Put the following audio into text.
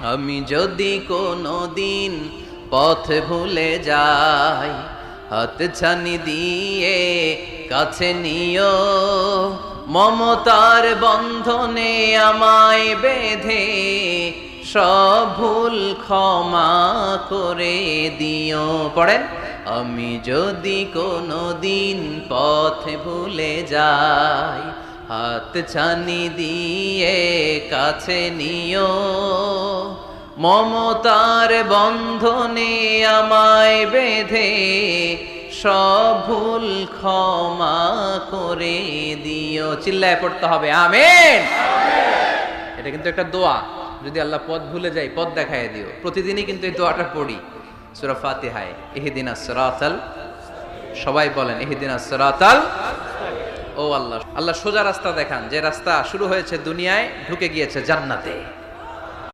আমি যদি কোনো দিন পথ ভুলে যাই, হাত ছানি দিয়ে কাছে নিও, মমতার বন্ধনে আমায় বেঁধে সব ভুল ক্ষমা করে দিও। পড়েন, আমি যদি কোনো দিন পথ ভুলে যাই, হাত ছানি দিয়ে কাছে নিও, মমতার বন্ধনে আমায় বেঁধে সব ভুল ক্ষমা করে দিও। চিল্লায় পড়তে হবে আমিন। এটা কিন্তু একটা দোয়া, যদি আল্লাহ পথ ভুলে যাই পথ দেখায় দিও। প্রতিদিনই কিন্তু এই দোয়াটা পড়ি সূরা ফাতিহায়, ইহদিনাস সিরাতাল, সবাই বলেন ইহদিনাস সিরাতাল। ও আল্লাহ, আল্লাহ সোজা রাস্তা দেখান, যে রাস্তা শুরু হয়েছে দুনিয়ায় ঢুকে গিয়েছে জান্নাতে।